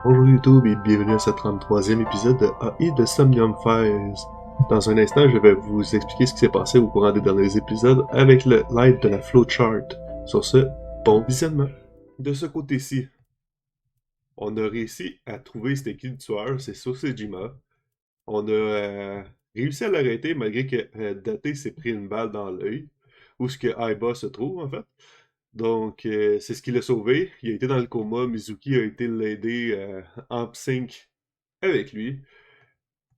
Bonjour YouTube et bienvenue à ce 33e épisode de AI de Somnium Files. Dans un instant, je vais vous expliquer ce qui s'est passé au courant des derniers épisodes avec le live de la flowchart. Sur ce, bon visionnement. De ce côté-ci, on a réussi à trouver c'était qui le tueur, c'est Sosejima. On a réussi à l'arrêter malgré que Date s'est pris une balle dans l'œil, où ce que Aiba se trouve en fait. Donc, c'est ce qui l'a sauvé. Il a été dans le coma. Mizuki a été l'aider en sync avec lui.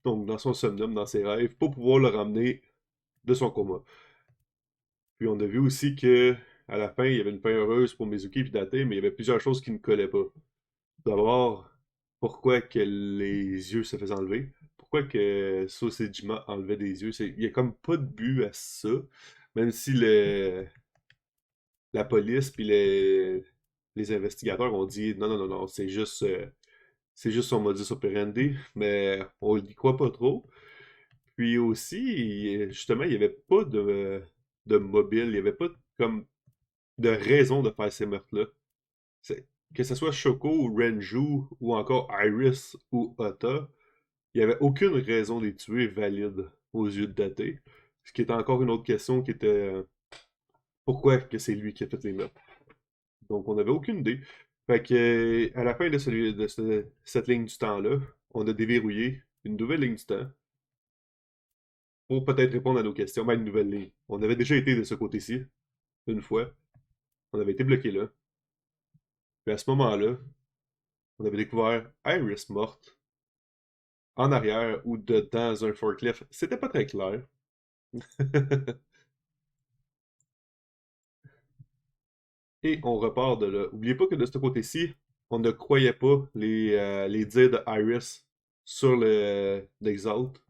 Donc, dans son somnium, dans ses rêves, pour pouvoir le ramener de son coma. Puis, on a vu aussi que à la fin, il y avait une fin heureuse pour Mizuki et Date, mais il y avait plusieurs choses qui ne collaient pas. D'abord, pourquoi que les yeux se faisaient enlever? Pourquoi que Sosejima enlevait des yeux? Il n'y a comme pas de but à ça. Même si la police puis les investigateurs ont dit non, non, non, non, c'est juste son modus operandi, mais on n'y croit pas trop. Puis aussi, justement, il n'y avait pas de mobile, il n'y avait pas comme de raison de faire ces meurtres-là. Que ce soit Shoko ou Renju ou encore Iris ou Ota, il n'y avait aucune raison de les tuer valide aux yeux de Date. Ce qui était encore une autre question qui était pourquoi que c'est lui qui a fait les meurtres. Donc, on n'avait aucune idée. Fait que, à la fin de, cette ligne du temps-là, on a déverrouillé une nouvelle ligne du temps pour peut-être répondre à nos questions. Ben, une nouvelle ligne. On avait déjà été de ce côté-ci, une fois. On avait été bloqué là. Puis à ce moment-là, on avait découvert Iris morte, en arrière ou dedans un forklift. C'était pas très clair. Et on repart de là. Oubliez pas que de ce côté-ci, on ne croyait pas les dires de Iris sur l'Exalt,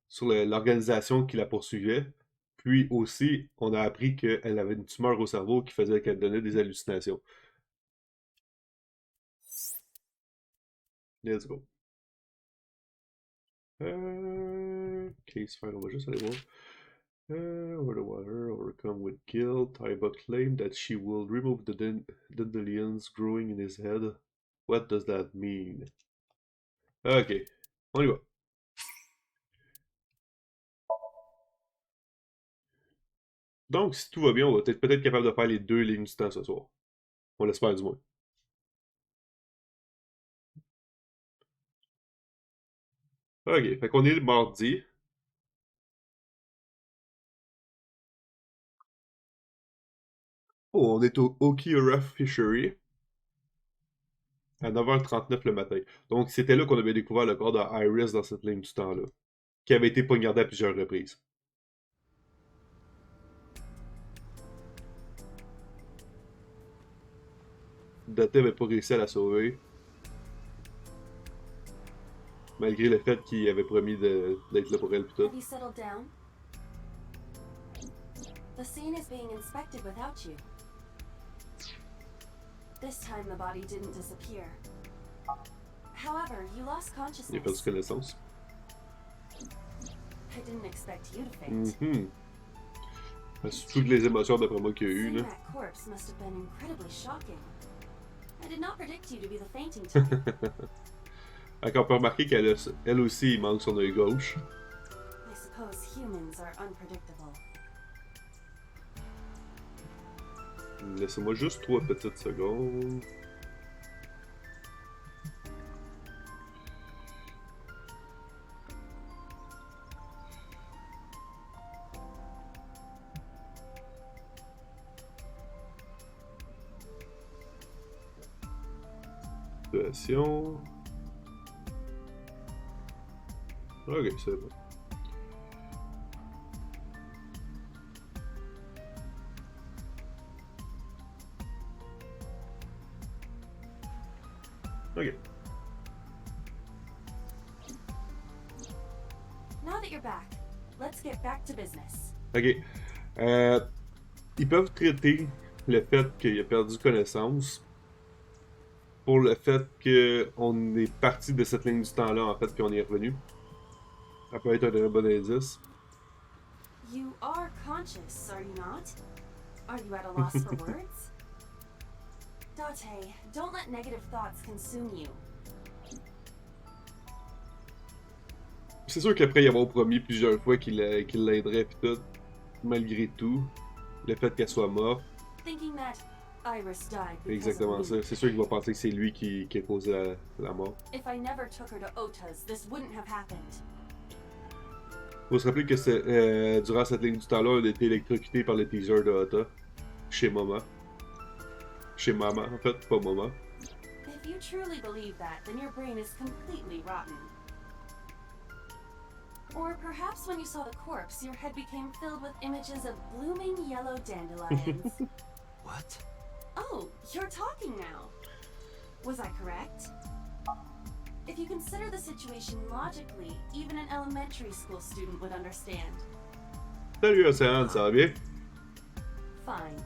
sur l'organisation qui la poursuivait. Puis aussi, on a appris qu'elle avait une tumeur au cerveau qui faisait qu'elle donnait des hallucinations. Let's go. Case file, on va juste aller voir. Over the water, overcome with guilt, Taiba claimed that she will remove the dandelions growing in his head. What does that mean? Ok, on y va. Donc, si tout va bien, on va être peut-être capable de faire les deux lignes du temps ce soir. On l'espère du moins. Ok, fait qu'on est le mardi. Oh, on est au Okiura Fishery à 9h39 le matin. Donc, c'était là qu'on avait découvert le corps d'Iris dans cette ligne du temps-là, qui avait été poignardé à plusieurs reprises. Date n'avait pas réussi à la sauver, malgré le fait qu'il avait promis d'être là pour elle plus tôt. Have you settled down? The scene is being inspected without you. This time the body didn't disappear. However, you lost Il a perdu consciousness. connaissance. I didn't expect you to faint. C'est toutes les émotions d'après moi qu'il y a eu, Seeing là. that corpse must have been incredibly shocking. I did not predict you to be the fainting type. Fait qu'on peut remarquer elle aussi, il manque son œil gauche. I suppose humans are unpredictable. Laissez-moi juste 3 petites secondes. Situation. Ok, c'est bon. Ok. Now that you're back, let's get back to business. Ok. Ils peuvent traiter le fait qu'il a perdu connaissance pour le fait qu'on est parti de cette ligne du temps-là, en fait, puis on est revenu. Ça peut être un très bon indice. You are conscious, are you not? Are you at a loss for words? Date, don't let negative thoughts consume you. C'est sûr qu'après y avoir promis plusieurs fois qu'il l'aiderait pis tout, malgré tout, le fait qu'elle soit morte, Thinking that Iris died c'est because of exactement me. ça. C'est sûr qu'il va penser que c'est lui qui a causé la mort. If I never took her to Ota's, this wouldn't have happened. Faut se rappeler que durant cette ligne du temps-là, on a été électrocuté par le teaser de Ota, chez Maman. Chez Maman, en fait, pas Maman. If you truly believe that, then your brain is completely rotten. Or perhaps when you saw the corpse, your head became filled with images of blooming yellow dandelions. What? Oh, you're talking now. Was I correct? If you consider the situation logically, even an elementary school student would understand. Salut Océane, ça va bien? Fine.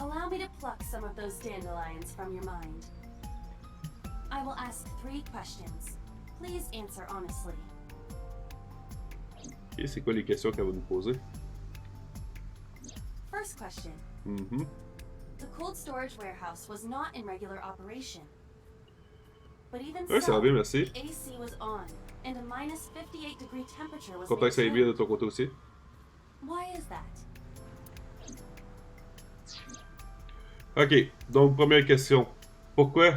Allow me to pluck some of those dandelions from your mind. I will ask 3 questions. Please answer honestly. Ok, c'est quoi les questions qu'elle va nous poser? First question. Mhm. The cold storage warehouse was not in regular operation. But even Ouais, ça va so, bien, merci. the AC was on, and a minus 58-degree temperature was Content que ça aille bien de maintained. ton côté aussi. Why is that? Ok, donc première question. Pourquoi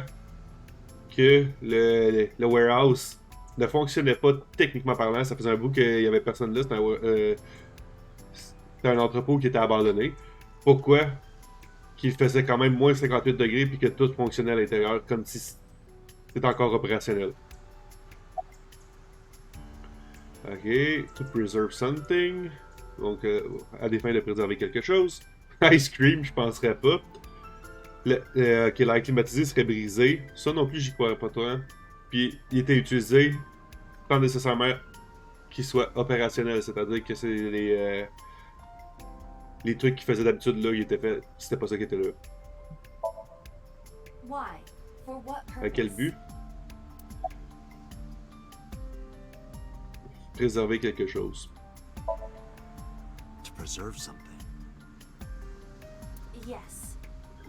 que le warehouse ne fonctionnait pas techniquement parlant? Ça faisait un bout qu'il n'y avait personne là, c'était un entrepôt qui était abandonné. Pourquoi qu'il faisait quand même moins 58 degrés puis que tout fonctionnait à l'intérieur comme si c'était encore opérationnel? Ok, to preserve something. Donc, à des fins de préserver quelque chose. Ice cream, je penserais pas. Que l'air climatisé serait brisé. Ça non plus, j'y croirais pas trop. Puis, il était utilisé pas nécessairement qu'il soit opérationnel. C'est-à-dire que c'est les trucs qu'il faisait d'habitude là, ils étaient faits. C'était pas ça qui était là. Why? For what À quel purpose? but? Préserver quelque chose. To preserve something. Yes.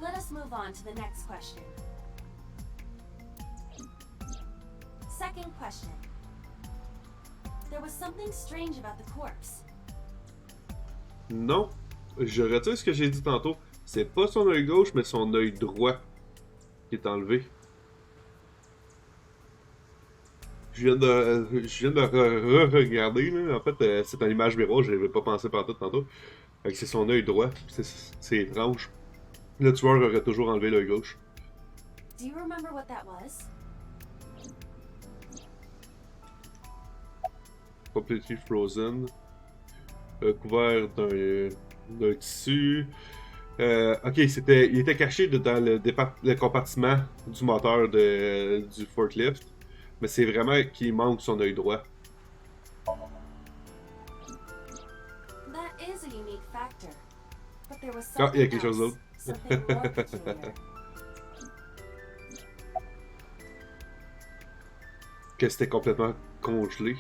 Let us move on to the next question. Second question. There was something strange about the corpse. Non, je retire ce que j'ai dit tantôt. C'est pas son œil gauche, mais son œil droit qui est enlevé. Je viens de re-regarder, là. En fait, c'est une image miroir, je n'avais pas pensé par tout tantôt. Fait que c'est son œil droit. C'est étrange. Le tueur aurait toujours enlevé l'œil gauche. Do you remember what that was? Completely frozen. Couvert d'un tissu. Ok, il était caché dans le compartiment du moteur du forklift. Mais c'est vraiment qu'il manque son œil droit. That is a unique factor. But there was Ah, il y a something quelque chose else, d'autre. something more peculiar. Que c'était complètement congelé.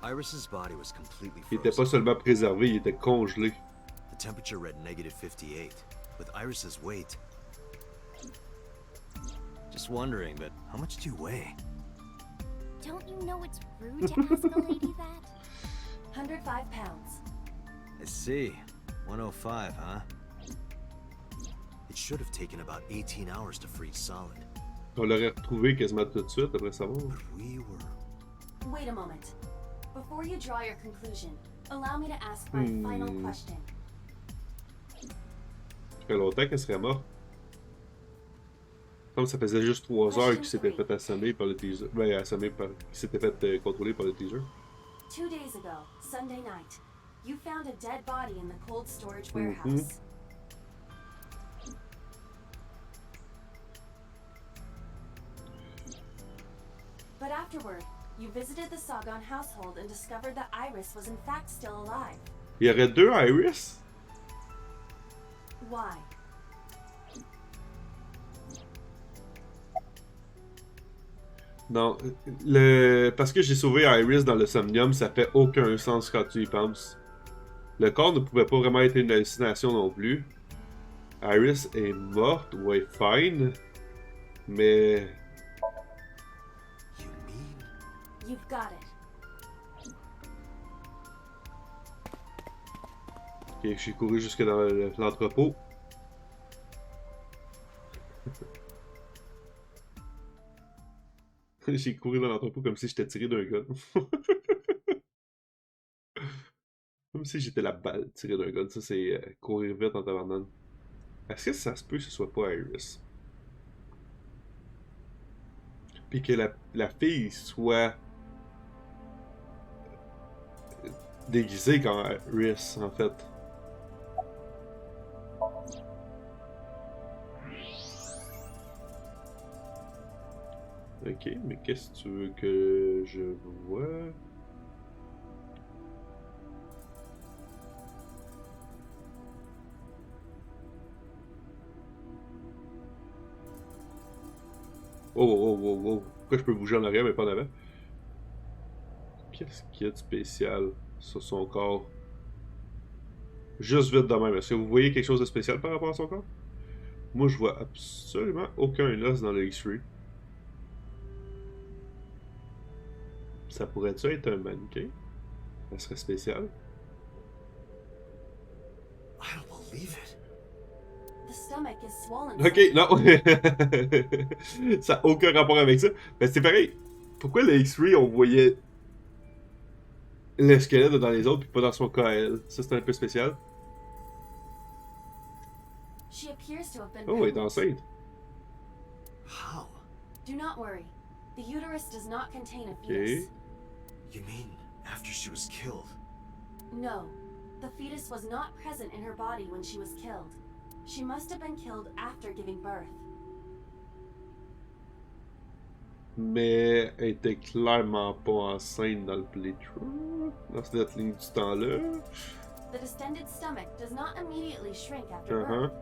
Iris's body was completely Il était pas frozen. seulement préservé, il était congelé. The temperature read negative 58, with Iris's weight. Just wondering, but how much do you weigh? Don't you know it's rude to ask a lady that? 105 pounds. I see. 105, huh? It should have taken about 18 hours to freeze solid. On l'aurait retrouvé quasiment tout de suite après savoir. But we were... Wait a moment. Before you draw your conclusion, allow me to ask my final question. Ça fait longtemps qu'elle serait morte. Comme ça faisait juste 3 heures qu'il s'était fait assommer par le teaser. Ben, qu'il s'était fait contrôler par le teaser. 2 days ago, Sunday night, you found a dead body in the cold storage warehouse. But afterward, you visited the Sagan household and discovered that Iris was in fact still alive. Il y aurait 2 Iris? Why? Non, parce que j'ai sauvé Iris dans le Somnium, ça fait aucun sens quand tu y penses. Le corps ne pouvait pas vraiment être une hallucination non plus. Iris est morte, ou est fine, mais... You You've got it. Ok, j'ai couru jusque dans l'entrepôt. J'ai couru dans l'entrepôt comme si j'étais tiré d'un gun. Comme si j'étais la balle tirée d'un gun. Ça, c'est courir vite en tabarnane. Est-ce que ça se peut que ce soit pas Iris? Puis que la fille soit déguisée comme Iris, en fait. Ok, mais qu'est-ce que tu veux que je vois? Oh, oh, oh, oh. Pourquoi je peux bouger en arrière mais pas en avant? Qu'est-ce qu'il y a de spécial sur son corps? Juste vite de même. Est-ce que vous voyez quelque chose de spécial par rapport à son corps? Moi, je vois absolument aucun os dans le X-ray. Ça pourrait-tu être un mannequin? Ça serait spécial. I don't believe it. The stomach is swollen. Ok, non. Ça n'a aucun rapport avec ça. Mais c'est pareil. Pourquoi le X-ray, on voyait le squelette dans les autres, puis pas dans son cas à elle? Ça, c'est un peu spécial. She appears to have been Oh, elle est pregnant. enceinte. How? Do not worry. The uterus does not contain a Ok. fetus. You mean after she was killed? No. The fetus was not present in her body when she was killed. She must have been killed after giving birth. Mais elle était clairement pas enceinte dans le playthrough. Dans cette ligne du temps-là. The distended stomach does not immediately shrink after Uh-huh. birth.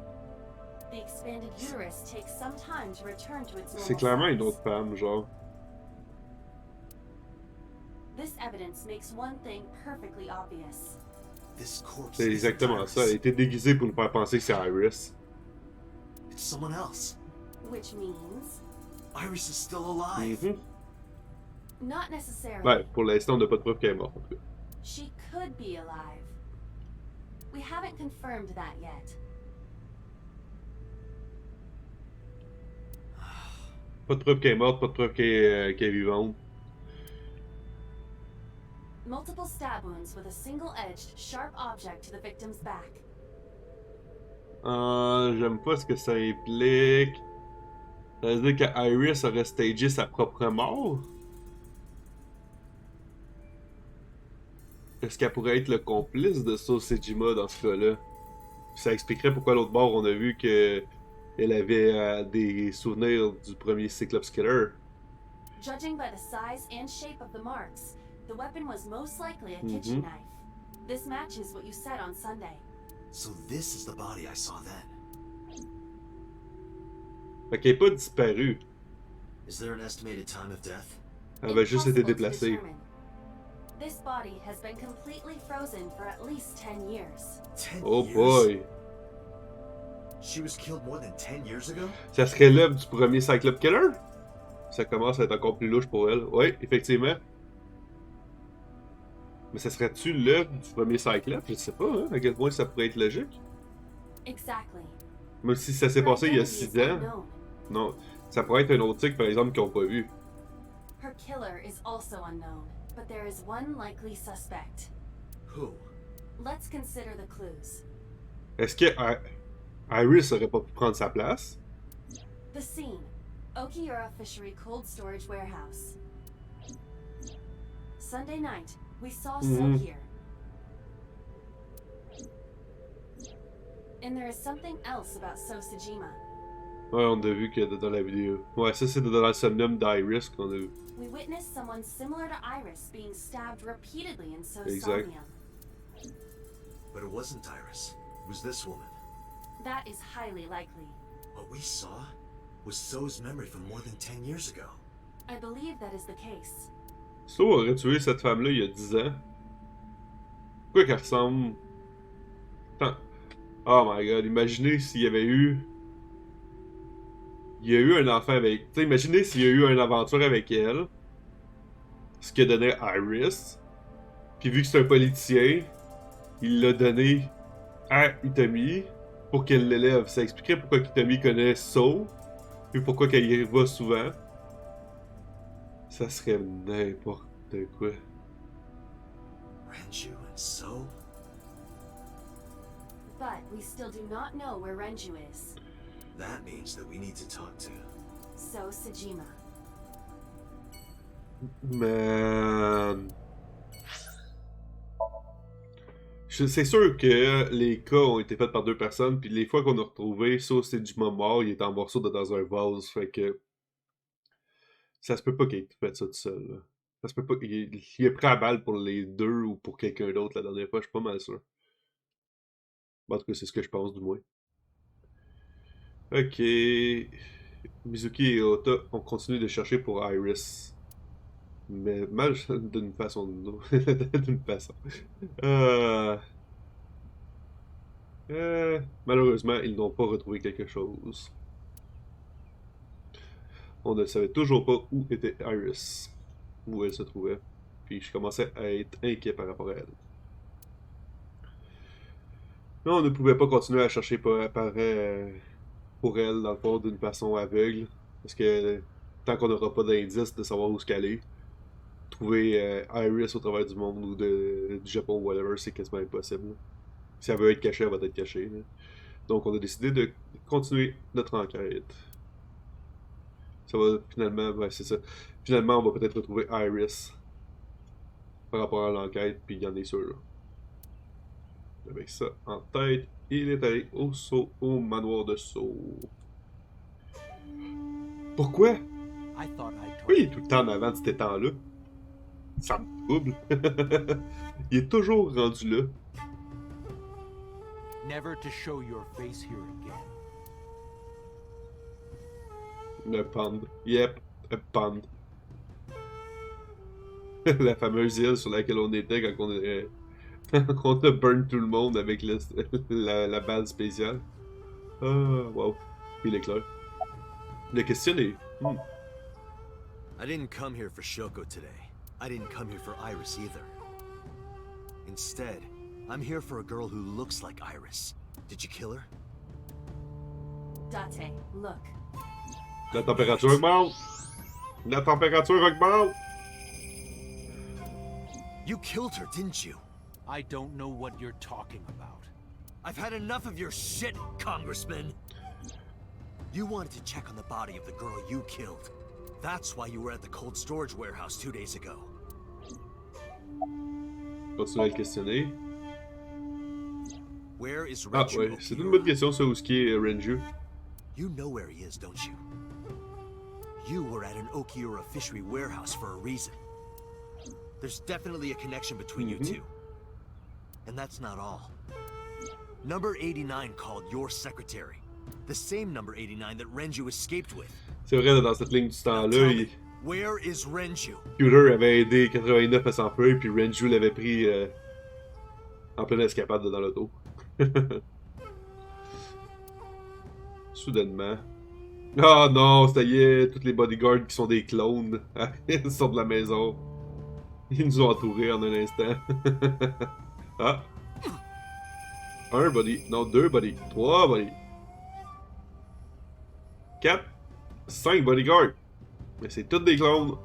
The expanded uterus takes some time to return to its normal C'est clairement une size. autre femme, genre. This evidence makes one thing perfectly obvious. This corpse C'est isn't exactement Iris. ça. Elle était déguisée pour nous faire penser que c'est Iris. It's someone else. Which means... Iris is still alive. Mhm. Not necessarily. Ouais, pour l'instant, on n'a pas de preuve qu'elle est morte, en tout cas. She could be alive. We haven't confirmed that yet. Pas de preuve qu'elle est morte, pas de preuve qu'elle est vivante. Multiple stab wounds with a single-edged, sharp object to the victim's back. J'aime pas ce que ça implique. Ça veut dire qu'Iris aurait stagé sa propre mort? Est-ce qu'elle pourrait être le complice de Sejima dans ce cas-là? Ça expliquerait pourquoi l'autre bord on a vu que elle avait des souvenirs du premier Cyclops Killer. Judging by the size and shape of the marks, the weapon was most likely a kitchen knife. This matches what you said on Sunday. So this is the body I saw then. Fait qu'elle est pas disparue. Is there an estimated time of death? Elle avait juste été Impossible to déplacée. determine. This body has been completely frozen for at least 10 years. 10 Oh years? boy! She was killed more than 10 years ago? Ça serait l'œuvre du premier Cyclops Killer? Ça commence à être encore plus louche pour elle. Oui, effectivement. Mais ça serait-tu l'œuvre du premier Cyclops? Je sais pas, hein, à quel point ça pourrait être logique. Exactly. Même si ça s'est Her passé il y a identity 6 is ans. unknown. Non, ça pourrait être un autre tic, par exemple, qu'ils n'ont pas vu. Her killer is also unknown, but there is one likely suspect. Who? Let's consider the clues. Est-ce que Iris aurait pas pu prendre sa place? The scene. Okiura Fishery Cold Storage Warehouse. Sunday night, we saw So here. And there is something else about So Sejima. Ouais, on a vu que dans la vidéo. Ouais, ça c'est dans le Somnium d'Iris qu'on a vu. We witnessed someone similar to Iris being stabbed repeatedly in So's Exact. Somnium. But it wasn't Iris. It was this woman. That is highly likely. What we saw was So's memory from more than 10 years ago. I believe that is the case. So aurait tué cette femme-là il y a 10 ans. Pourquoi qu'elle ressemble... Attends. Oh my god, imaginez s'il y avait eu... Il y a eu un enfant avec... Tu sais, imaginez s'il y a eu une aventure avec elle. ce que donnait Iris. Puis vu que c'est un politicien, il l'a donné à Itami pour qu'elle l'élève. Ça expliquerait pourquoi Itami connaît So, puis pourquoi qu'elle y va souvent. Ça serait n'importe quoi. Renju and So? But we still do not know where Renju is. That means that we need to talk to... So Sejima. Man. C'est sûr que les cas ont été faits par deux personnes, puis les fois qu'on a retrouvé, ça c'est du mort, il est en morceaux dans un vase, fait que ça se peut pas qu'il ait fait ça tout seul. Là. Ça se peut pas. Il est prêt à balle pour les deux ou pour quelqu'un d'autre la dernière fois, je suis pas mal sûr. En tout cas, c'est ce que je pense du moins. Ok. Mizuki et Ota, on continue de chercher pour Iris. Mais mal d'une façon ou d'une autre. D'une façon. Malheureusement, ils n'ont pas retrouvé quelque chose. On ne savait toujours pas où était Iris. Où elle se trouvait. Puis je commençais à être inquiet par rapport à elle. Mais on ne pouvait pas continuer à chercher pour elle, dans le fond, d'une façon aveugle. Parce que tant qu'on n'aura pas d'indice de savoir où est-ce qu'elle est, trouver Iris au travers du monde ou du Japon ou whatever, c'est quasiment impossible. Si elle veut être cachée, elle va être cachée. Là. Donc on a décidé de continuer notre enquête. Ça va finalement, ouais, c'est ça. Finalement, on va peut-être retrouver Iris par rapport à l'enquête, puis il y en est sûr. Avec ça en tête, il est allé au manoir de Sceaux. Pourquoi? Oui, tout le temps en avant de cet temps-là. Ça me trouble. Il est toujours rendu là. Never to show your face here again. Le pond. Yep, le pond. La fameuse île sur laquelle on était quand on a burn tout le monde avec la balle spéciale. Ah, wow. Il est clair. La question est... I didn't come here for Shoko today. I didn't come here for Iris either. Instead, I'm here for a girl who looks like Iris. Did you kill her? Date, look. La température augmente! La température augmente! You killed her, didn't you? I don't know what you're talking about. I've had enough of your shit, Congressman! You wanted to check on the body of the girl you killed. That's why you were at the cold storage warehouse 2 days ago. Continuez à le questionner. Where is Ah Renju ouais, c'est une bonne question ça, où est-ce qu'il est Renju? You know where he is, don't you? You were at an Okiura fishery warehouse for a reason. There's definitely a connection between you two. And that's not all. Number 89 called your secretary. The same number 89 that Renju escaped with. C'est vrai, dans cette ligne du temps-là, Where is Renju? Computer avait aidé 89 à s'enfuir, puis Renju l'avait pris en pleine escapade dans l'auto. Soudainement. Oh non, ça y est, tous les bodyguards qui sont des clones, ils sortent de la maison. Ils nous ont entourés en un instant. Ah. Un body, non, 2 body, 3 body. 4, 5 bodyguards. Mais c'est tous des clones.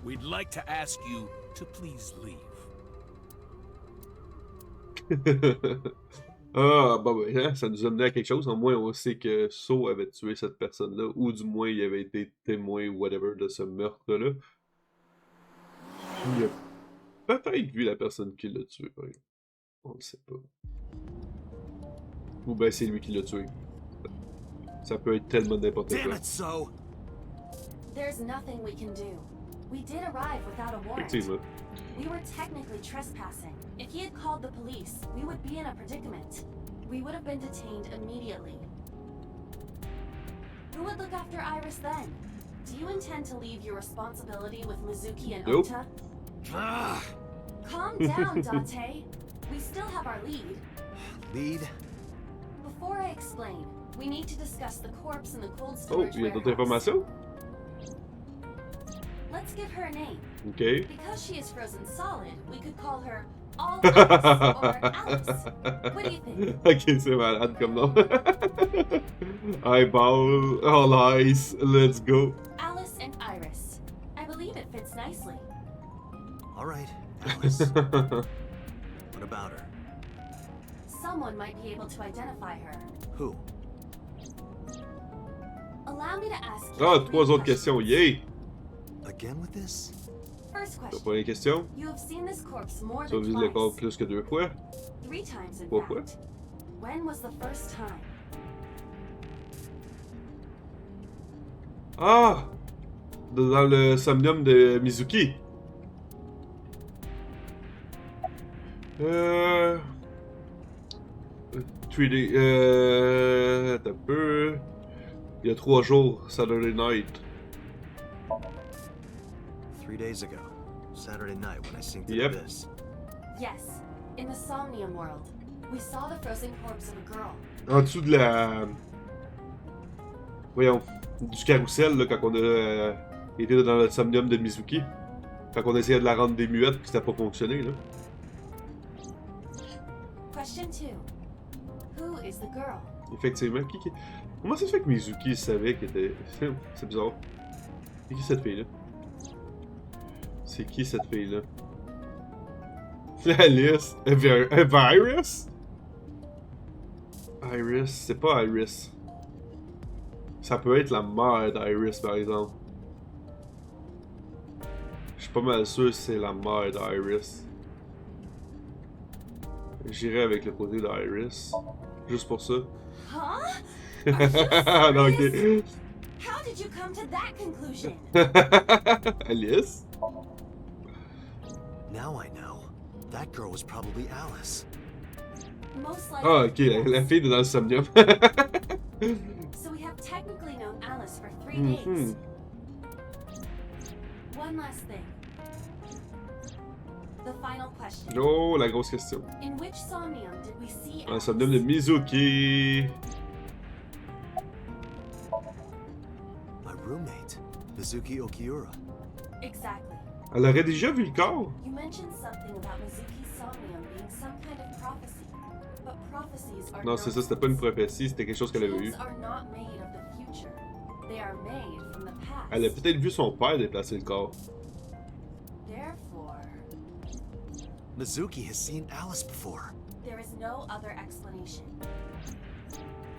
We'd like to ask you to please leave. Ah, bah ouais, hein, ça nous a mené à quelque chose. Au moins, on sait que So avait tué cette personne-là, ou du moins, il avait été témoin ou whatever de ce meurtre-là. Il a peut-être vu la personne qui l'a tué, ouais. On ne sait pas. Ou ben c'est lui qui l'a tué. Ça peut être tellement n'importe Damn quoi. it, So! There's nothing we can do. We did arrive without a warrant. Effectivement. We were technically trespassing. If he had called the police, we would be in a predicament. We would have been detained immediately. Who would look after Iris then? Do you intend to leave your responsibility with Mizuki and Nope. Ota? Ah, Calm down, Date. We still have our lead. lead? Before I explain, we need to discuss the corpse in the cold Oh, storage il y a d'autres warehouse. informations? Let's give her a name. Ok. Because she is frozen solid, we could call her All Ice or Alice. What do you think? Ok, c'est malade comme nom. Eyeball, all eyes, let's go. Alice and Iris. I believe it fits nicely. All right, Alice. What about her? Someone might be able to identify her. Who? Allow me to ask you Ah, 3 3 autres questions, yay! Again with this? First La question. première question. You have seen this corpse more Tu as than vu le corps twice. plus que 2 fois. 3 times in 3 fois. fact. When was the first time? Ah! Dans le Somnium de Mizuki. 3D. T'as peu. Il y a 3 jours, Saturday night. 3 days ago. Saturday night when I synced Yep. into this. Yes, in the Somnium world. We saw the frozen corpse of a girl. En dessous de la. Voyons. Du carrousel, là, quand on a été dans le Somnium de Mizuki. Quand on essayait de la rendre des muettes, puis ça n'a pas fonctionné, là. Question 2. Who is the girl? Effectivement. Comment ça se fait que Mizuki savait qu'elle était. C'est bizarre. C'est qui cette fille-là? C'est qui cette fille-là? Alice? Un virus? Iris? C'est pas Iris. Ça peut être la mère d'Iris, par exemple. Je suis pas mal sûr que c'est la mère d'Iris. J'irai avec le côté d'Iris. Juste pour ça. Huh? Non, ok. How did you come to that conclusion? Alice? Now I know. That girl was probably Alice. Most likely. Ah, ok, la yes. fille est dans le Somnium. So we have technically known Alice for 3 Mhm. days. One last thing. The final question. Oh, la grosse question. In which Somnium did we see Dans le Alice? Somnium de Mizuki. My roommate, Mizuki Okiura. Exactly. Elle aurait déjà vu le corps. You mentioned something about Mizuki's Somnium being some kind of prophecy. But prophecies are Non, c'est ça, c'était pas une prophétie, c'était quelque chose qu'elle avait vu. Truths are not made of the future. They are made from the past. Elle a peut-être vu son père déplacer le corps. Therefore, Mizuki has seen Alice before. there is no other explanation.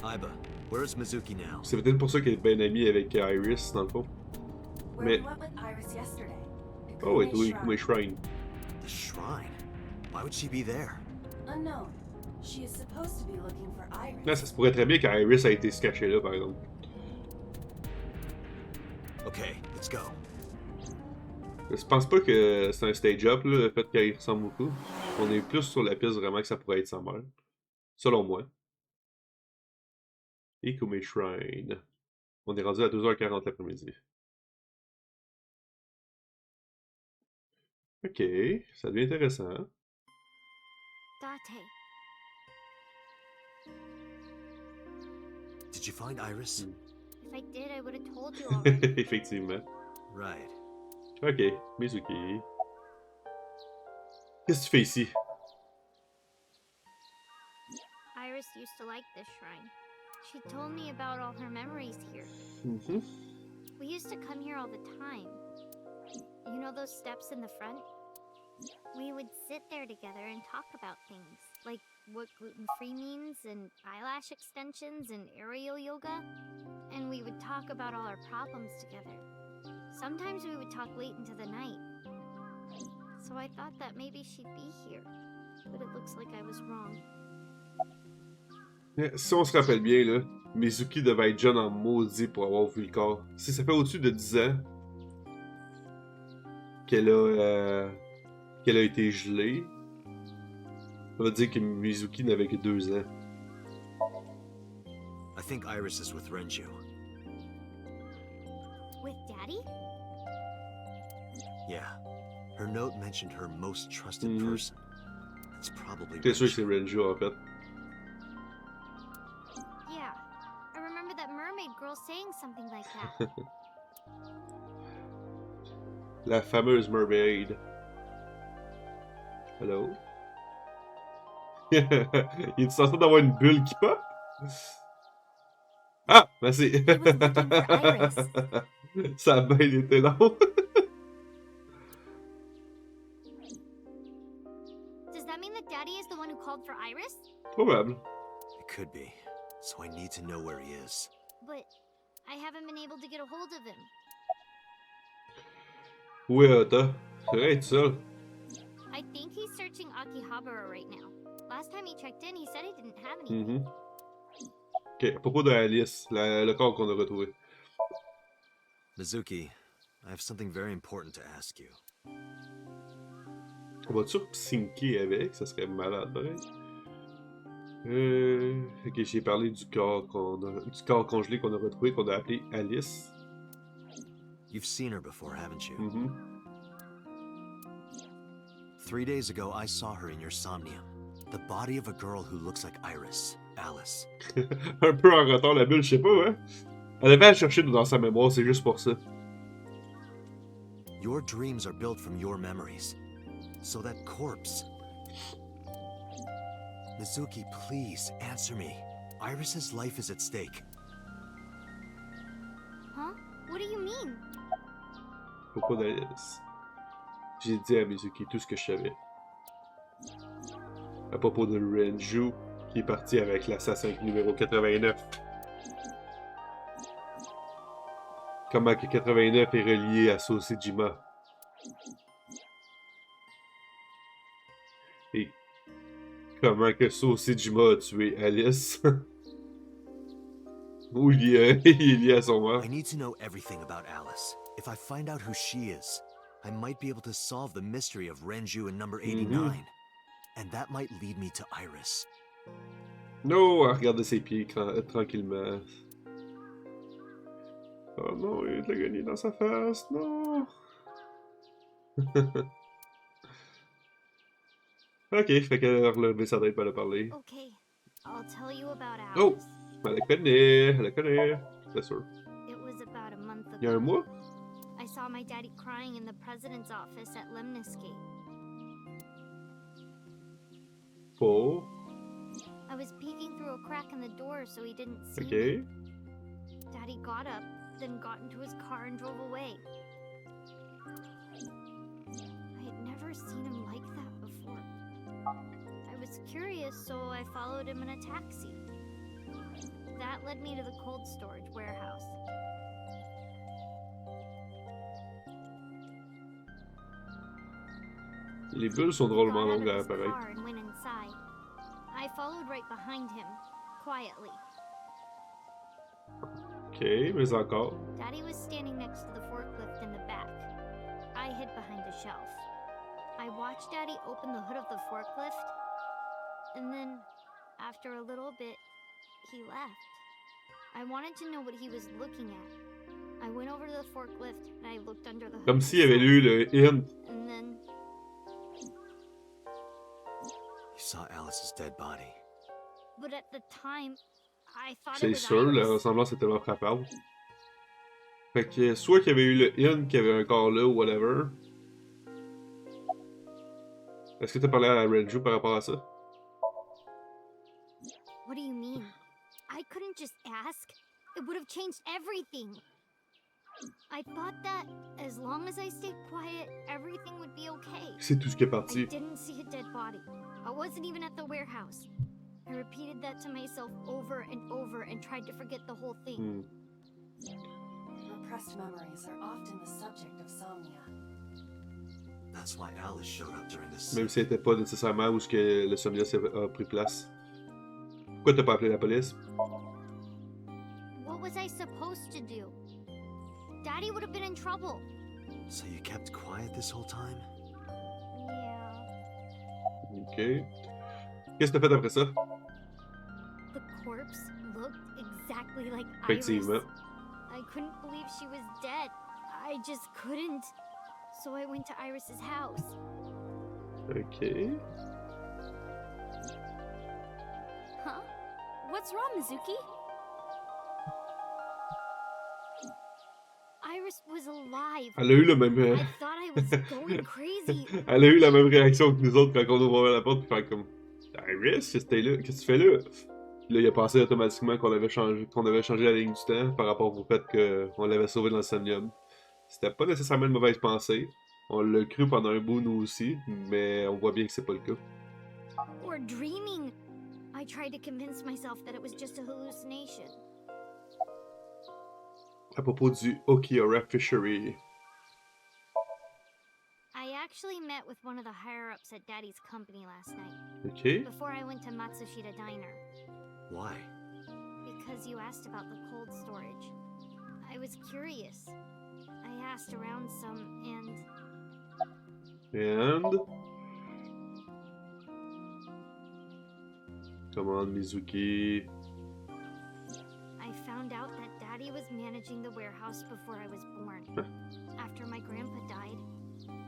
Aiba, where is Mizuki now? C'est peut-être pour ça qu'elle est bien amie avec Iris, dans le fond. Where Mais- we went with Iris yesterday. Oh, et Ikume oui, Shrine. Ikume Shrine. The shrine. Why would she be there? Unknown. She is supposed to be looking for Iris. Là, ça se pourrait très bien qu'Iris a été se cacher là, par exemple. Okay, let's go. Je pense pas que c'est un stage-up, là, le fait qu'elle ressemble beaucoup. On est plus sur la piste vraiment que ça pourrait être sa mère. Selon moi. Ikume Shrine. On est rendu à 2h40 l'après-midi. Ok, ça devient intéressant. Date. Did you find Iris? If I did, I would have told you already. Effectivement. Right. Ok, Mizuki. Qu'est-ce que tu fais ici? Iris used to like this shrine. She told me about all her memories here. Mhm. We used to come here all the time. You know those steps in the front? We would sit there together and talk about things, like what gluten-free means, and eyelash extensions, and aerial yoga. And we would talk about all our problems together. Sometimes we would talk late into the night. So I thought that maybe she'd be here. But it looks like I was wrong. Si on se rappelle bien, là, Mizuki devait être jeune en maudit pour avoir vu le corps. Si ça fait au-dessus de 10 ans qu'elle a été gelée, ça veut dire que Mizuki n'avait que 2 ans. I think Iris is with Renju. With Daddy? Yeah. Her note mentioned her most trusted Mhm. person. That's probably T'es sûr que c'est Renju. Renju en fait. Yeah. I remember that mermaid girl saying something like that. La fameuse mermaid. Hello? Il est censé d'avoir une bulle qui pop? Ah! Merci! Ça a bien été long. Does that mean that Daddy is the one who called for Iris? Probable. It could be. So I need to know where he is. But I haven't been able to get a hold of him. Où est Ota? C'est vrai, être seul. I think he's searching Akihabara right now. Last time he checked in, he said he didn't have anything. Ok, à propos de Alice, le corps qu'on a retrouvé. Mizuki, I have something very important to ask you. On va-tu syncer avec? Ça serait malade, pareil. Ok, j'ai parlé du corps congelé qu'on a retrouvé, qu'on a appelé Alice. You've seen her before, haven't you? 3 days ago, I saw her in your Somnium. The body of a girl who looks like Iris, Alice. Un peu en retard, la bulle, je sais pas, hein? Elle avait à chercher dans sa mémoire, c'est juste pour ça. Your dreams are built from your memories. So that corpse... Mizuki, please, answer me. Iris's life is at stake. Huh? What do you mean? Pourquoi d'Alice? J'ai dit à Mizuki tout ce que je savais. À propos de Renju, qui est parti avec l'assassin numéro 89. Comment que 89 est relié à Sosejima. Et comment que Sosejima a tué Alice. Ou il est lié à son mort. I need to know everything about Alice. If I find out who she is, I might be able to solve the mystery of Renju and number 89. And that might lead me to Iris. No, elle regarde ses pieds tranquillement. Oh non, il y a de la guenille dans sa face, non! Ok, fait qu'elle a relevé sa tête pour le parler. Okay, I'll tell you about Oh! Alice. Elle la connaît, c'est sûr. It was about a month ago. Il y a un mois? I saw my daddy crying in the president's office at Limite. Pas. I was peeking through a crack in the door so he didn't see Ok. me. Daddy got up, then got into his car and drove away. I had never seen him like that before. I was curious, so I followed him in a taxi. That led me to the cold storage warehouse. Les bulles sont drôlement He got out longues of à his appareil. car and went inside. I followed right behind him, quietly. Ok, mais encore. Daddy was standing next to the forklift in the back. I hid behind a shelf. I watched Daddy open the hood of the forklift, and then, after a little bit, he left. I wanted to know what he was looking at. I went over to the forklift and I looked under the hood. Comme s'il avait lu le hint. And then, You saw Alice's dead body. but at the time, I thought it C'est was sûr, la Iris. ressemblance est tellement frappante. Fait que soit qu'il y avait eu le hint, qu'il y avait un corps là ou whatever. Est-ce que tu as parlé à Renju par rapport à ça? What do you mean? I couldn't just ask. It would have changed everything. I thought that as long as I stayed quiet, everything would be okay. C'est tout ce qui est I parti. didn't see a dead body. I wasn't even at the warehouse. I repeated that to myself over and over and tried to forget the whole thing. Repressed memories are often the subject of somnia. That's why Alice showed up during this. Même si c'était pas nécessairement où ce que le Somnium a pris place. Pourquoi t'as pas appelé la police? What was I supposed to do? Daddy would have been in trouble. So you kept quiet this whole time? Yeah. Ok. Qu'est-ce que t'as fait après ça? The corpse looked exactly like Iris. Effectivement. I couldn't believe she was dead. I just couldn't. So I went to Iris's house. Ok. Huh? What's wrong, Mizuki? Iris was alive. Elle a eu le même... I thought I was going crazy. Elle a eu la même réaction que nous autres quand on ouvrait la porte, puis faire comme... Iris, qu'est-ce que t'es là? Qu'est-ce que tu fais là? Puis là, il a pensé automatiquement qu'on avait changé la ligne du temps par rapport au fait qu'on l'avait sauvé dans le Somnium. C'était pas nécessairement une mauvaise pensée. On l'a cru pendant un bout, nous aussi, mais on voit bien que c'est pas le cas. Or dreaming. I tried to convince myself that it was just a hallucination. À propos du Okiura Fishery. I actually met with one of the higher-ups at Daddy's company last night, Ok. before I went to Matsushita Diner. Why? Because you asked about the cold storage. I was curious. I asked around some, and And... Come on, Mizuki. I found out that Daddy was managing the warehouse before I was born. After my grandpa died,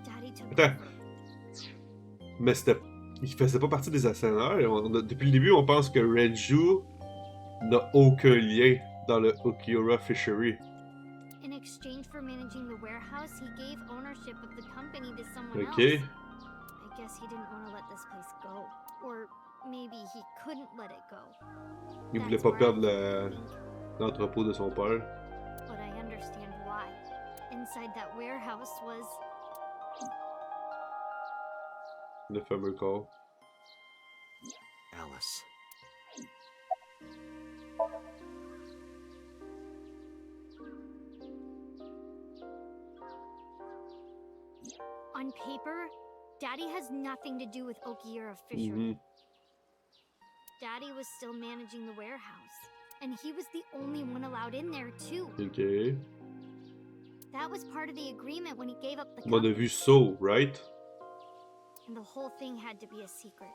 Daddy took Attends. over. Mais c'était... Il faisait pas partie des actionnaires. Depuis le début, on pense que Renju n'a aucun lien dans le Okiura Fishery. In exchange for managing the warehouse, he gave ownership of the company to someone Ok. else. I guess he didn't want to let this place go. Or maybe he couldn't let it go. Il voulait That's pas where I perdre think, l'entrepôt de son père. but I understand why. Inside that warehouse was Le fameux corps. Alice. on paper, Daddy has nothing to do with Okiura Fishery. Mhm. Daddy was still managing the warehouse, and he was the only one allowed in there too. Ok. That was part of the agreement when he gave up the On a company. vu So, right? And the whole thing had to be a secret.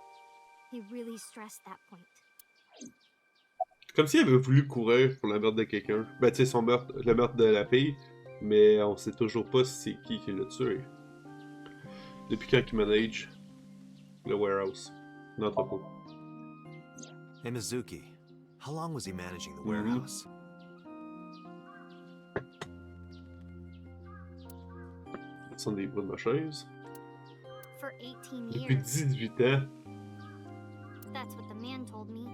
He really stressed that point. Comme s'il avait voulu courir pour le meurtre de quelqu'un. Ben, tu sais, son meurtre, le meurtre de la fille, mais on sait toujours pas si c'est qui l'a tué. Depuis quand il manage le warehouse, l'entrepôt. Hey, Mizuki, how long was he managing the warehouse? Ce sont des bruits de ma chaise. For 18 Depuis years. 18 ans. That's what the man told me.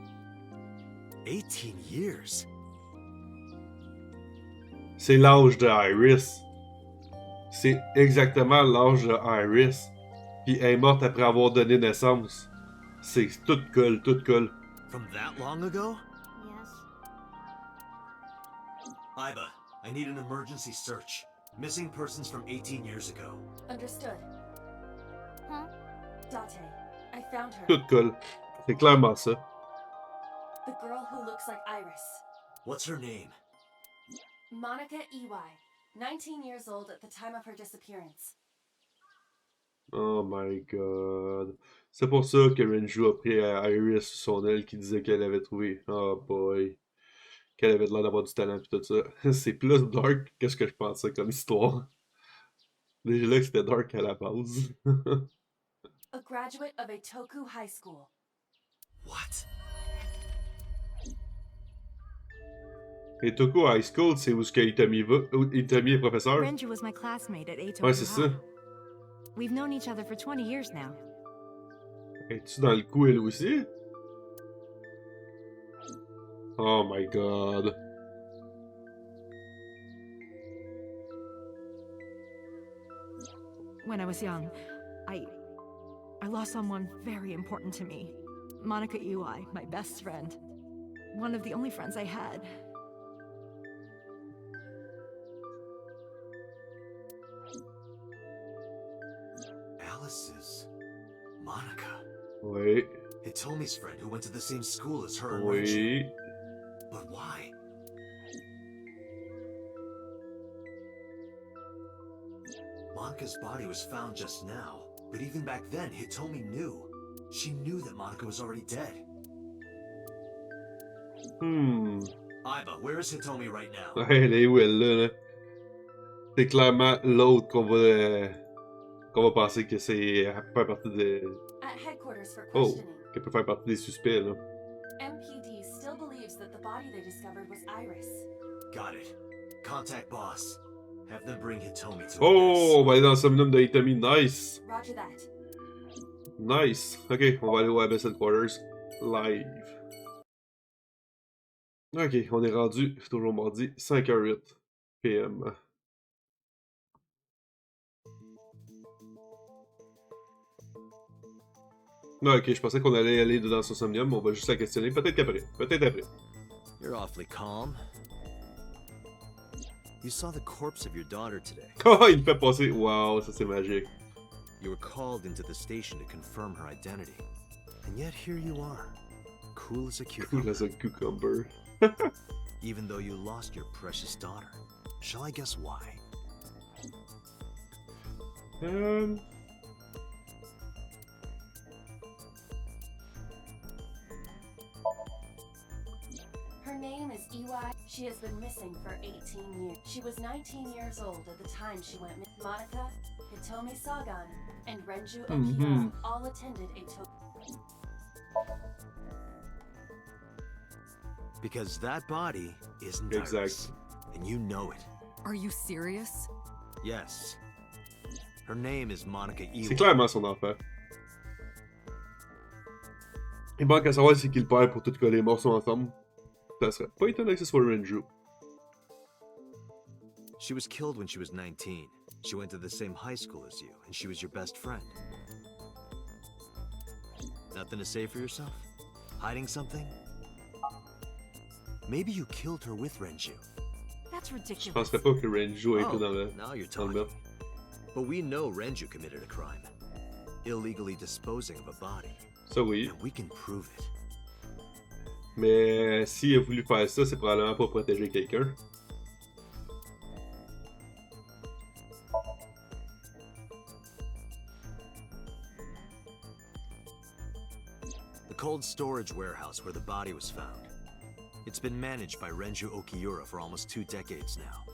18 years? C'est l'âge de Iris. C'est exactement l'âge de Iris. Puis elle est morte après avoir donné naissance. C'est tout colle, tout colle. From that long ago? Yes. Iba, I need an emergency search. Missing persons from 18 years ago. Understood. Huh? Date, I found her. Tout colle. C'est clairement ça. The girl who looks like Iris. What's her name? Monica EY. 19 years old at the time of her disappearance. Oh my god. C'est pour ça que Renju a pris Iris sur son aile qui disait qu'elle avait trouvé. Oh boy. Qu'elle avait l'air d'avoir du talent pis tout ça. C'est plus dark que ce que je pensais comme histoire. Déjà là que c'était dark à la base. A graduate of a Toku high school. What? Et Toku High School, c'est où ce que Itami est professeur? Renju was my classmate at Eito. Ouais, c'est ça. We've known each other for 20 years now. Es-tu dans le coup elle aussi? Oh my god. When I was young, I lost someone very important to me. Monica Iwai, my best friend. One of the only friends I had. Alice is Monica. Oui. Hitomi's friend who went to the same school as her and Renju. Oui. But why? Monica's body was found just now, but even back then, Hitomi knew. She knew that Monica was already dead. Iba, where is Hitomi right now? Ouais, elle est où elle là? C'est clairement l'autre qu'on va penser que c'est. Elle peut faire partie de. At headquarters for Oh, questioning. qu'elle peut faire partie des suspects là. MPD still believes that the body they discovered was Iris. Got it. Contact boss. Have them bring Hitomi to Oh, on va aller dans le Somnium de Hitomi. Nice. Roger that. Nice. Ok, on va aller au Abyss Headquarters live. Ok, on est rendu, toujours mardi, 5h08 PM. Ah, ok, je pensais qu'on allait aller dans ce Somnium, on va juste la questionner. Peut-être qu'après. Peut-être après. You're awfully calm. You saw the corpse of your daughter today. Oh, il me fait passer. Wow, ça c'est magique. You were called into the station to confirm her identity. And yet here you are, cool as a cucumber. Cool as a cucumber. Even though you lost your precious daughter. Shall I guess why? Her name is EY. She has been missing for 18 years. She was 19 years old at the time she went missing. Monica, Hitomi Sagan, and Renju Okiyama all attended a Because that body isn't ours. Exact. And you know it. Are you serious? Yes. Her name is Monica C'est Iwa. clairement son enfant. Il manque à savoir c'est qui le père pour tout coller les morceaux ensemble. Ça serait pas étonnant que ce soit Renju. She was killed when she was 19. She went to the same high school as you, and she was your best friend. Nothing to say for yourself? Hiding something? Maybe you killed her with Renju. That's Je ridiculous. penserais pas que Renju ait été dans le now you're dans le talking. meurtre. But we know Renju committed a crime. Illegally disposing of a body. Ça oui. And we can prove it. Mais s'il a voulu faire ça, c'est probablement pour protéger quelqu'un. The cold storage warehouse where the body was found. It's been managed by Renju Okiura for almost 2 decades now.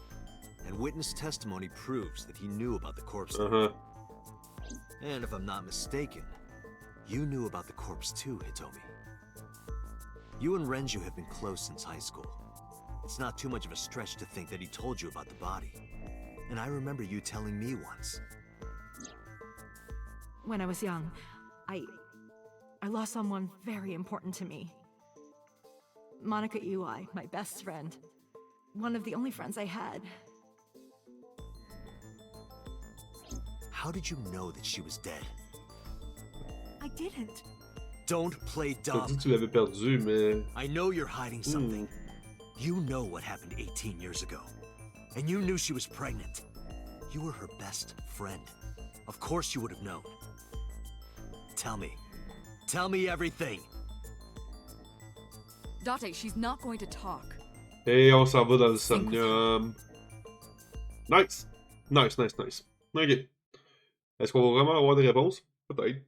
And witness testimony proves that he knew about the corpse. And if I'm not mistaken, you knew about the corpse too, Hitomi. You and Renju have been close since high school. It's not too much of a stretch to think that he told you about the body. And I remember you telling me once. When I was young, I lost someone very important to me. Monica Iwai, my best friend. One of the only friends I had. How did you know that she was dead? I didn't. Don't play T'as dumb. dit que tu l'avais perdu, mais... I know you're hiding something. You know what happened 18 years ago. And you knew she was pregnant. You were her best friend. Of course you would have known. Tell me. Tell me everything. Date, she's not going to talk. Et on s'en va dans le Somnium. Nice! Nice, nice, nice. Ok. Est-ce qu'on va vraiment avoir des réponses? Peut-être.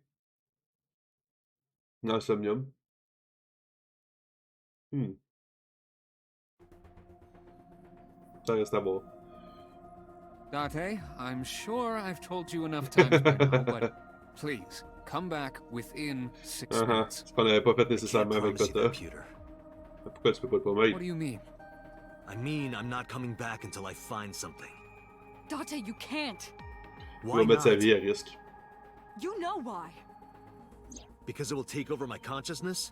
Dans le Somnium. Ça reste à voir. Date, I'm sure I've told you enough times by now, but please, come back within 6 minutes. C'est qu'on n'avait pas fait I can't nécessairement avec promise you that, Kota. Peter. Pourquoi tu peux pas le promettre? What do you mean? I mean, I'm not coming back until I find something. Date, you can't. Il Why va mettre sa not? vie à risque. You know why. Because it will take over my consciousness?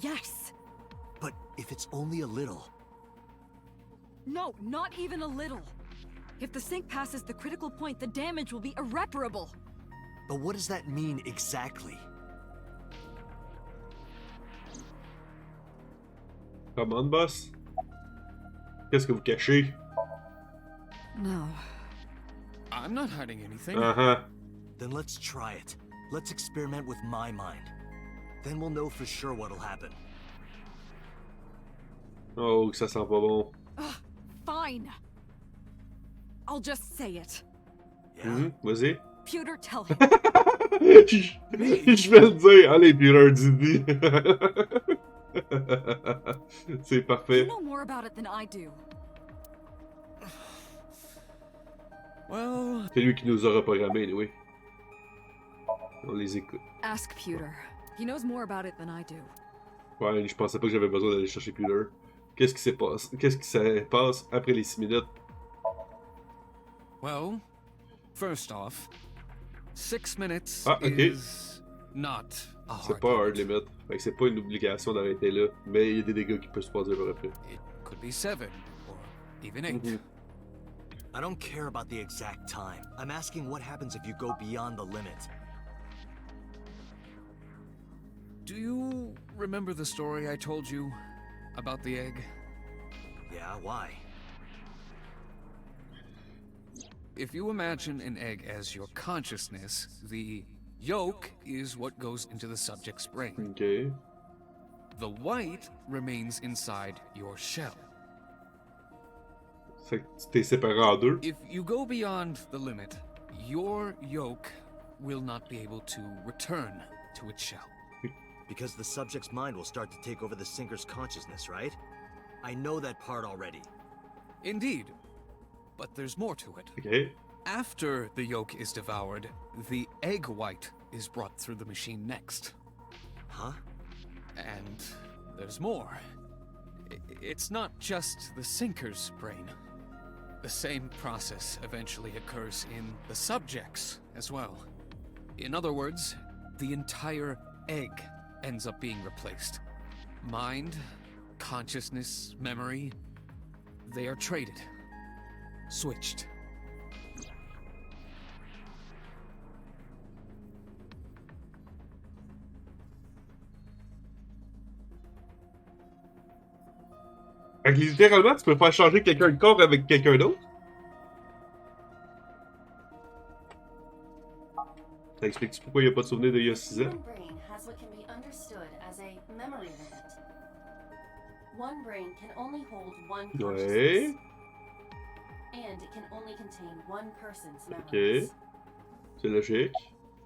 Yes. But if it's only a little... No, not even a little. If the sync passes the critical point, the damage will be irreparable. But what does that mean exactly? Come on, boss. Qu'est-ce que vous cachez? No. I'm not hiding anything. Then let's try it. Let's experiment with my mind. Then we'll know for sure what'll happen. Oh, que ça sent pas bon. Fine. I'll just say it. Yeah? Vas-y. Pewter, tell him. Je vais le dire. Allez, Peter, dis-lui. C'est You parfait. know more about it than I do. Well, C'est lui qui nous a reprogrammés, oui. On les écoute. Ask Pewter. He knows more about it than I do. Ouais, je pensais pas que j'avais besoin d'aller chercher Peter. Qu'est-ce qui se passe après les 6 minutes? Well, first off, 6 minutes Ah, ok. is not a C'est hard pas hard limit. limit. Fait que c'est pas une obligation d'arrêter là. Mais il y a des dégâts qui peuvent se passer par après. It could be 7 or even 8. Mhm. I don't care about the exact time. I'm asking what happens if you go beyond the limit. Do you remember the story I told you about the egg? Yeah, why? If you imagine an egg as your consciousness, the yolk is what goes into the subject's brain. Ok. The white remains inside your shell. Fait que tu t'es séparé en deux. If you go beyond the limit, your yolk will not be able to return to its shell. Because the subject's mind will start to take over the sinker's consciousness, right? I know that part already. Indeed, but there's more to it. Ok. After the yolk is devoured, the egg white is brought through the machine next. Huh? And there's more. It's not just the sinker's brain. The same process eventually occurs in the subject's as well. In other words, the entire egg ends up being replaced. Mind, consciousness, memory, they are traded, switched. Fait que littéralement, tu peux faire changer quelqu'un de corps avec quelqu'un d'autre. Ça explique pourquoi il n'y a pas de souvenir d'il y a 6 ans. Human brain has what can be understood as a memory limit. One brain can only hold one Ouais. consciousness, and it can only contain one person's Ok. memories. C'est logique.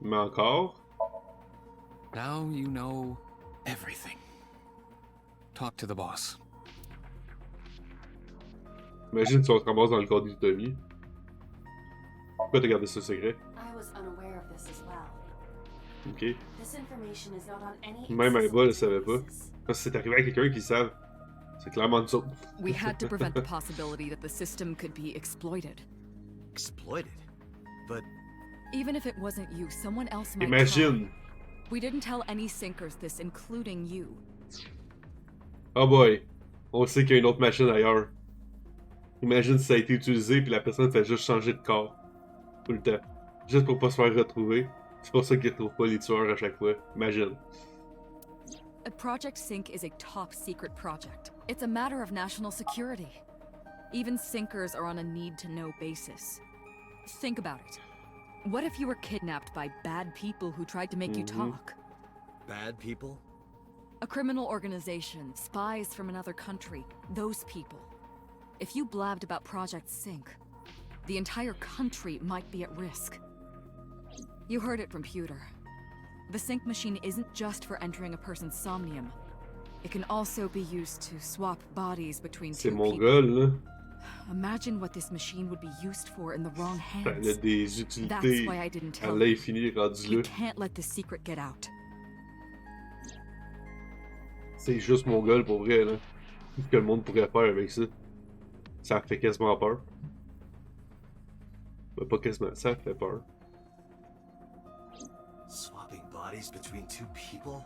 Mais encore. Now you know everything. Talk to the boss. Imagine si on te ramasse dans le corps d'Itomi. Pourquoi t'as gardé ça secret? I was unaware of this as well. Ok. This information is not on any Même Eva le savait pas. basis. Quand c'est arrivé à quelqu'un qui le savent, c'est clairement nous autres. We had to prevent the possibility that the system could be exploited. Exploited? But Even if it wasn't you, someone else might Imagine. try. We didn't tell any sinkers this, including you. Oh boy. On sait qu'il y a une autre machine ailleurs. Imagine si ça a été utilisé puis la personne fait juste changer de corps. Tout le temps. Juste pour pas se faire retrouver. C'est pour ça qu'ils retrouvent pas les tueurs à chaque fois. Imagine. A Project Sync is a top secret project. It's a matter of national security. Even sinkers are on a need-to-know basis. Think about it. What if you were kidnapped by bad people who tried to make you talk? bad people? A criminal organization, spies from another country, those people. If you blabbed about Project Sync, the entire country might be at risk. You heard it from Pewter. The sync machine isn't just for entering a person's somnium. It can also be used to swap bodies between C'est two mon people. gars, là. Imagine what this machine would be used for in the wrong Elle a hands. des That's utilités why I didn't à tell you. l'infini rendu You là. can't let this secret get out. C'est juste mon gars, pour vrai, là. Qu'est-ce que le monde pourrait faire avec ça? Ça fait quasiment peur. Ben, pas quasiment, ça fait peur. Swapping bodies between two people?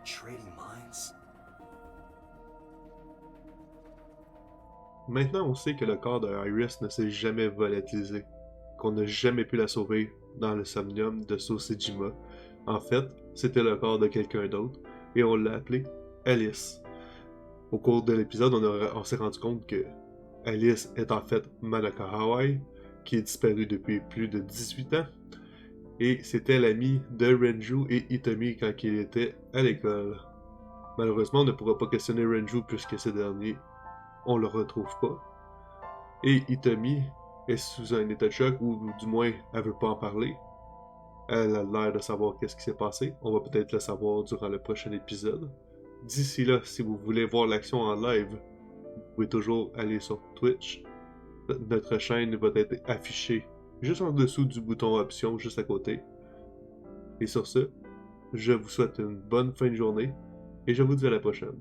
Trading minds? Maintenant, on sait que le corps de Iris ne s'est jamais volatilisé, qu'on n'a jamais pu la sauver dans le Somnium de Sosejima. En fait, c'était le corps de quelqu'un d'autre, et on l'a appelé Alice. Au cours de l'épisode, on s'est rendu compte que Alice est en fait Manaka Hawaii, qui est disparue depuis plus de 18 ans, et c'était l'ami de Renju et Hitomi quand il était à l'école. Malheureusement, on ne pourra pas questionner Renju puisque ces derniers, on le retrouve pas. Et Hitomi est sous un état de choc, ou du moins, elle veut pas en parler. Elle a l'air de savoir qu'est-ce qui s'est passé. On va peut-être le savoir durant le prochain épisode. D'ici là, si vous voulez voir l'action en live, vous pouvez toujours aller sur Twitch. Notre chaîne va être affichée juste en dessous du bouton option, juste à côté. Et sur ce, je vous souhaite une bonne fin de journée et je vous dis à la prochaine.